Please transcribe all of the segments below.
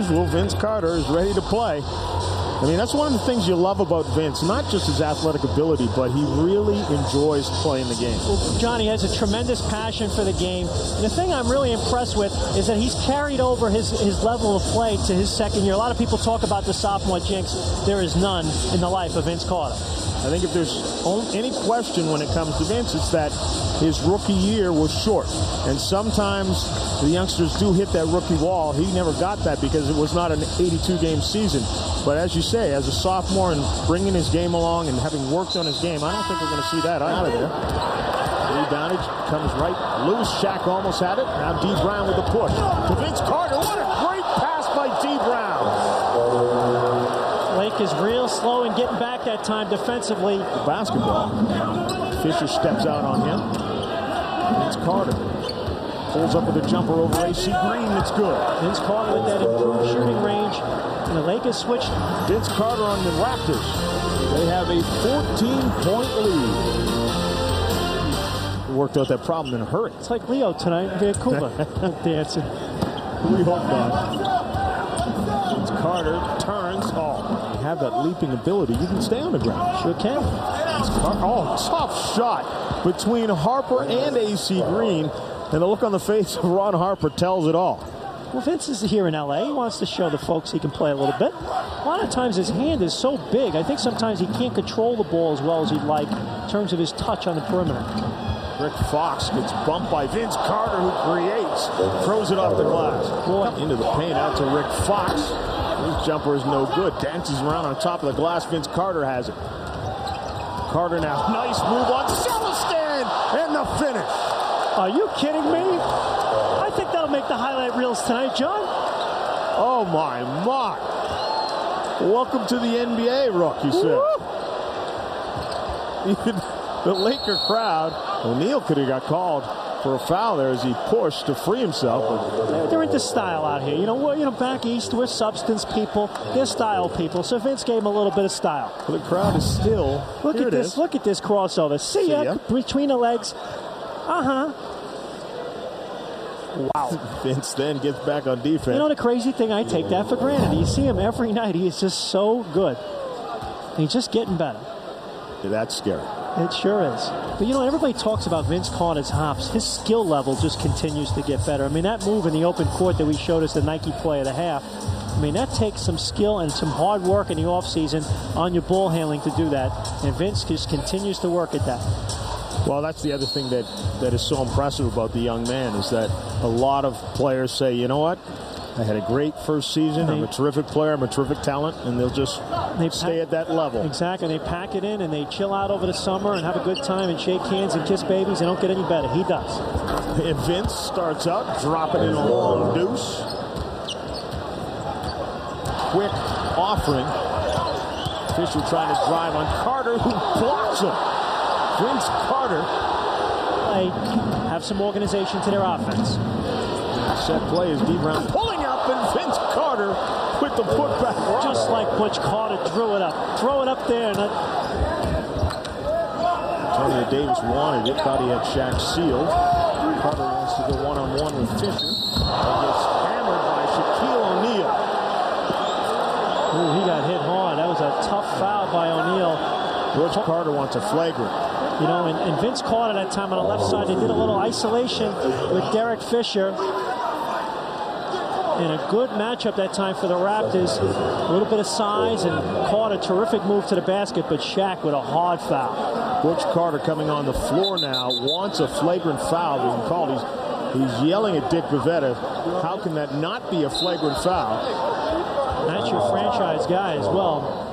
usual, Vince Carter is ready to play. I mean, that's one of the things you love about Vince, not just his athletic ability, but he really enjoys playing the game. Well, Johnny has a tremendous passion for the game. And the thing I'm really impressed with is that he's carried over his level of play to his second year. A lot of people talk about the sophomore jinx. There is none in the life of Vince Carter. I think if there's any question when it comes to Vince, it's that his rookie year was short. And sometimes the youngsters do hit that rookie wall. He never got that because it was not an 82-game season. But as you say, as a sophomore and bringing his game along and having worked on his game, I don't think we're going to see that out of there. Reboundage comes right loose. Shaq almost had it. Now D. Brown with the push to Vince Carter. What a great pass by D. Brown. Lake is real slow in getting back that time defensively. The basketball. Fisher steps out on him. Vince Carter pulls up with a jumper over AC Green. That's good. Vince Carter with that improved shooting range. And the Lakers switched. Vince Carter on the Raptors. They have a 14-point lead. Worked out that problem in a hurry. It's like Leo tonight in Vancouver. Dancing. We hope not. Vince Carter turns. Oh, you have that leaping ability. You can stay on the ground. Sure can. Oh, tough shot between Harper and AC Green. And the look on the face of Ron Harper tells it all. Well, Vince is here in L.A. He wants to show the folks he can play a little bit. A lot of times his hand is so big, I think sometimes he can't control the ball as well as he'd like in terms of his touch on the perimeter. Rick Fox gets bumped by Vince Carter, who creates, throws it off the glass. Boy, into the paint, out to Rick Fox. His jumper is no good. Dances around on top of the glass. Vince Carter has it. Carter now, nice move on Celestin, and the finish. Are you kidding me? I think that'll make the highlight reels tonight, John. Oh, my. Welcome to the NBA, Rook, you said. Even the Laker crowd, O'Neal could have got called for a foul there as he pushed to free himself. They're into style out here. You know, back east, we're substance people. They're style people. So Vince gave him a little bit of style. Well, the crowd is still. Look at this. Look at this crossover. See ya. Between the legs. Wow. Vince then gets back on defense. You know the crazy thing? I take that for granted. You see him every night. He is just so good. He's just getting better. Yeah, that's scary. It sure is. But, everybody talks about Vince Carter's hops. His skill level just continues to get better. I mean, that move in the open court that we showed us the Nike play of the half, I mean, that takes some skill and some hard work in the offseason on your ball handling to do that. And Vince just continues to work at that. Well, that's the other thing that is so impressive about the young man is that a lot of players say, you know what? I had a great first season. I'm a terrific player. I'm a terrific talent. And they'll just stay at that level. Exactly. They pack it in and they chill out over the summer and have a good time and shake hands and kiss babies. They don't get any better. He does. And Vince starts out, dropping in a long deuce. Quick offering. Fisher trying to drive on Carter, who blocks him. Vince Carter. They have some organization to their offense. Set play is D. Brown pulling up, and Vince Carter with the putback. Just like Butch Carter drew it up. Throw it up there. Antonio Davis wanted it. Thought he had Shaq sealed. Carter wants to go one-on-one with Fisher. And gets hammered by Shaquille O'Neal. Ooh, he got hit hard. That was a tough foul by O'Neal. Butch Carter wants a flagrant. And Vince Carter that time on the left side, they did a little isolation with Derek Fisher. And a good matchup that time for the Raptors. A little bit of size, and Carter, terrific move to the basket, but Shaq with a hard foul. Butch Carter coming on the floor now, wants a flagrant foul being called. He's yelling at Dick Bavetta. How can that not be a flagrant foul? That's your franchise guy as well.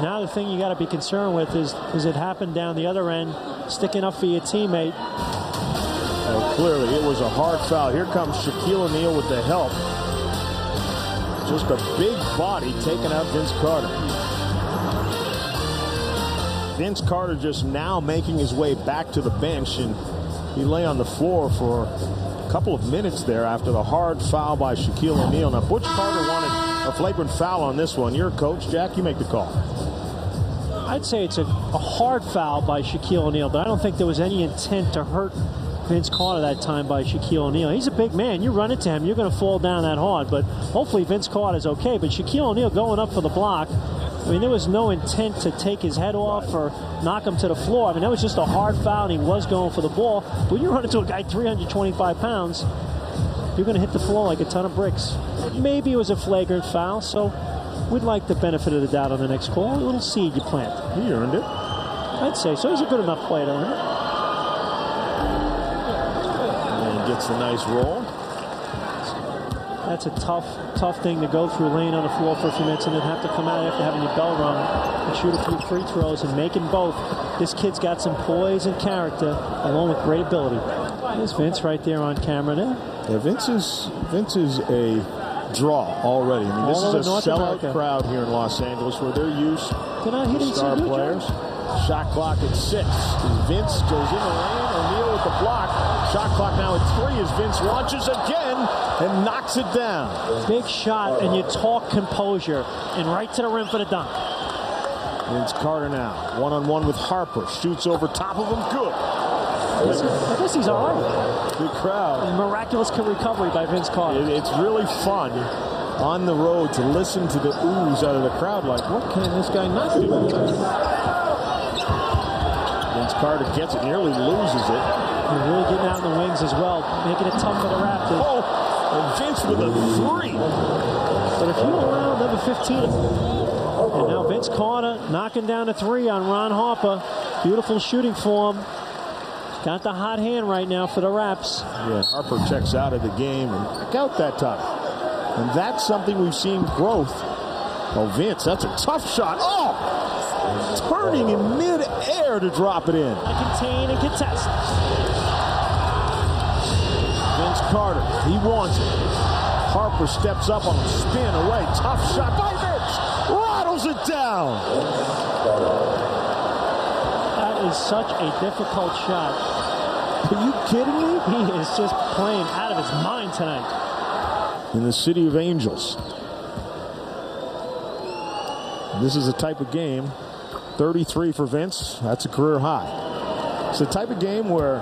Now the thing you got to be concerned with is it happened down the other end, sticking up for your teammate. Well, clearly it was a hard foul. Here comes Shaquille O'Neal with the help. Just a big body taking out Vince Carter. Vince Carter just now making his way back to the bench, and he lay on the floor for a couple of minutes there after the hard foul by Shaquille O'Neal. Now, Butch Carter wanted a flagrant foul on this one. You're a coach, Jack. You make the call. I'd say it's a hard foul by Shaquille O'Neal, but I don't think there was any intent to hurt Vince Carter that time by Shaquille O'Neal. He's a big man. You run into him, you're going to fall down that hard. But hopefully Vince Carter's okay. But Shaquille O'Neal going up for the block, I mean, there was no intent to take his head off or knock him to the floor. I mean, that was just a hard foul, and he was going for the ball. But when you run into a guy 325 pounds, you're going to hit the floor like a ton of bricks. Maybe it was a flagrant foul, so we'd like the benefit of the doubt on the next call. A little seed you plant. He earned it. I'd say so. He's a good enough player to earn it. And gets a nice roll. That's a tough thing to go through, laying on the floor for a few minutes and then have to come out after having your bell rung and shoot a few free throws and making both. This kid's got some poise and character along with great ability. There's Vince right there on camera there. Yeah, Vince is a draw already. I mean, this is a sellout crowd here in Los Angeles where they're used to star players. Shot clock at 6. Vince goes in the lane. O'Neal with the block. Shot clock now at 3 as Vince launches again and knocks it down. Big shot, and you talk composure. And right to the rim for the dunk. Vince Carter now. One-on-one with Harper. Shoots over top of him. Good. I guess he's all right. Good crowd. A miraculous recovery by Vince Carter. It's really fun on the road to listen to the oohs out of the crowd like, what can this guy not do? Vince Carter gets it, nearly loses it. They're really getting out in the wings as well, making it tough for the Raptors. Oh, and Vince with a 3. But if you allow number 15, and now Vince Carter knocking down a 3 on Ron Harper. Beautiful shooting form. Got the hot hand right now for the Raps. Yeah, Harper checks out of the game and back out that time. And that's something we've seen growth. Oh, Vince, that's a tough shot. Oh! Turning in mid-air to drop it in. Contain and contest. Vince Carter, he wants it. Harper steps up on a spin away. Tough shot by Vince. Rattles it down. That is such a difficult shot. Are you kidding me? He is just playing out of his mind tonight. In the City of Angels. This is a type of game. 33 for Vince. That's a career high. It's the type of game where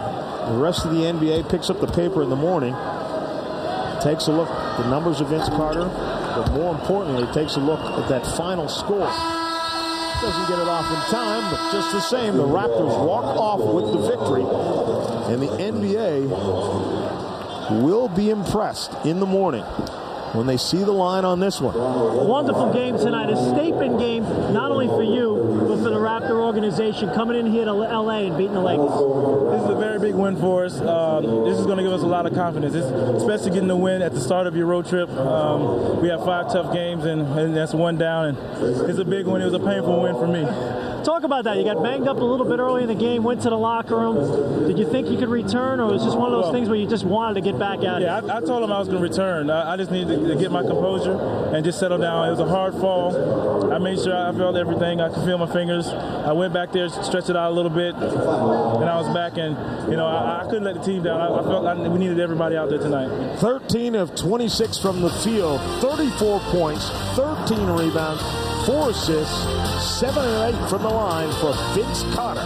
the rest of the NBA picks up the paper in the morning, takes a look at the numbers of Vince Carter, but more importantly, takes a look at that final score. Doesn't get it off in time, but just the same, the Raptors walk off with the victory, and the NBA will be impressed in the morning when they see the line on this one. Wonderful game tonight. A statement game, not only for you, but for the Raptor organization, coming in here to L.A. and beating the Lakers. This is a very big win for us. This is going to give us a lot of confidence, especially getting the win at the start of your road trip. We have 5 tough games, and that's 1 down, and it's a big win. It was a painful win for me. Talk about that. You got banged up a little bit early in the game, went to the locker room. Did you think you could return, or was it just one of those things where you just wanted to get back out? Yeah, I told him I was going to return. I just needed to get my composure and just settle down. It was a hard fall. I made sure I felt everything. I could feel my fingers. I went back there, stretched it out a little bit, and I was back. And, I couldn't let the team down. I felt like we needed everybody out there tonight. 13 of 26 from the field, 34 points, 13 rebounds, 4 assists, 7 and 8 from the line for Vince Carter.